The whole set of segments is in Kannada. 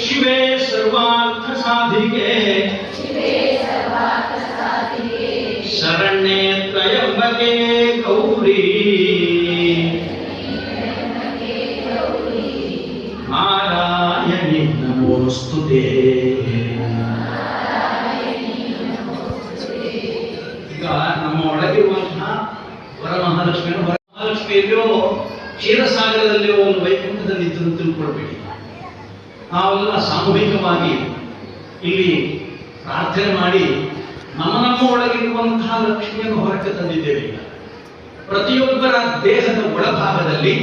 ಶಿವೇ ಸರ್ವಾರ್ಥ ಸಾಧಿಕೆ ಶರಣ್ಯೇ ತ್ರಯಂಬಕೆ ಗೌರಿ ನಾರಾಯಣಿ ನಮೋಸ್ತುತೇ. ಈಗ ನಮ್ಮ ಒಳಗಿರುವಂತಹ ವರಮಹಾಲಕ್ಷ್ಮಿಯಲ್ಲಿಯೋ ಕ್ಷೀರಸಾಗರದಲ್ಲಿಯೋ ಒಂದು ವೈಕುಂಠದಲ್ಲಿ ಇದ್ದು ತಿಳ್ಕೊಳ್ಬೇಡಿ. ನಾವೆಲ್ಲ ಸಾಮೂಹಿಕವಾಗಿ ಇಲ್ಲಿ ಪ್ರಾರ್ಥನೆ ಮಾಡಿ ನಮ್ಮ ಒಳಗಿರುವಂತಹ ಲಕ್ಷ್ಮಿಯನ್ನು ಹೊರಕ್ಕೆ ತಂದಿದ್ದೇವೆ. ಪ್ರತಿಯೊಬ್ಬರ ದೇಹದ ಒಳಭಾಗದಲ್ಲಿ,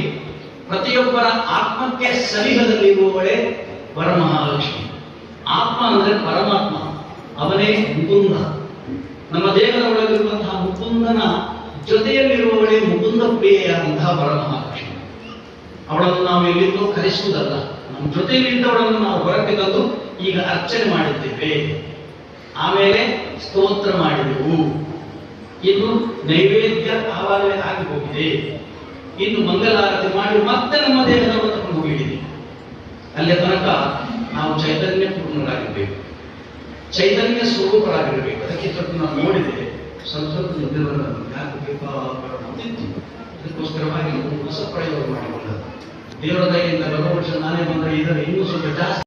ಪ್ರತಿಯೊಬ್ಬರ ಆತ್ಮಕ್ಕೆ ಸನಿಹದಲ್ಲಿರುವವಳೇ ವರಮಹಾಲಕ್ಷ್ಮಿ. ಆತ್ಮ ಅಂದರೆ ಪರಮಾತ್ಮ, ಅವನೇ ಮುಕುಂದ. ನಮ್ಮ ದೇಹದ ಒಳಗಿರುವಂತಹ ಮುಕುಂದನ ಜೊತೆಯಲ್ಲಿರುವವಳೇ ಮುಕುಂದ ಪ್ರಿಯೆಯಾದಂತಹ ವರಮಹಾಲಕ್ಷ್ಮಿ. ಅವಳನ್ನು ನಾವು ಎಲ್ಲಿಂದೋ ಕರೆಸುವುದಲ್ಲ, ನಮ್ಮ ಜೊತೆಯಲ್ಲಿದ್ದವಳನ್ನು ನಾವು ಹೊರಕ್ಕೆ ತಂದು ಈಗ ಅರ್ಚನೆ ಮಾಡಿದ್ದೇವೆ. ಆಮೇಲೆ ಸ್ತೋತ್ರ ಮಾಡಿದೆವು. ಇನ್ನು ನೈವೇದ್ಯ ಆವಾಗಲೇ ಆಗಿ ಹೋಗಿದೆ. ಇನ್ನು ಮಂಗಲಾರತಿ ಮಾಡಿ ಮತ್ತೆ ನಮ್ಮ ದೇಹದವನ್ನು ತಗೊಂಡು ಹೋಗಿದ್ದೀವಿ. ಅಲ್ಲಿಯ ತನಕ ನಾವು ಚೈತನ್ಯ ಪೂರ್ಣರಾಗಿರ್ಬೇಕು, ಚೈತನ್ಯ ಸ್ವರೂಪರಾಗಿರಬೇಕು. ಅದಕ್ಕೆ ಸ್ವಲ್ಪ ನಾವು ನೋಡಿದೆ, ಸ್ವಲ್ಪ ನಿದ್ದೆ ಬರೋದು ಯಾಕೆ ಬೇಕಾಗಿತ್ತು. ಅದಕ್ಕೋಸ್ಕರವಾಗಿ ಹೊಸ ಪ್ರಯೋಗ ಮಾಡಿಕೊಂಡದ್ದು. ದೇವರ ದಯೆಯಿಂದ ಬರುವ ವರ್ಷ ನಾನೇ ಬಂದರೆ ಇದರ ಇನ್ನೂ ಸ್ವಲ್ಪ ಜಾಸ್ತಿ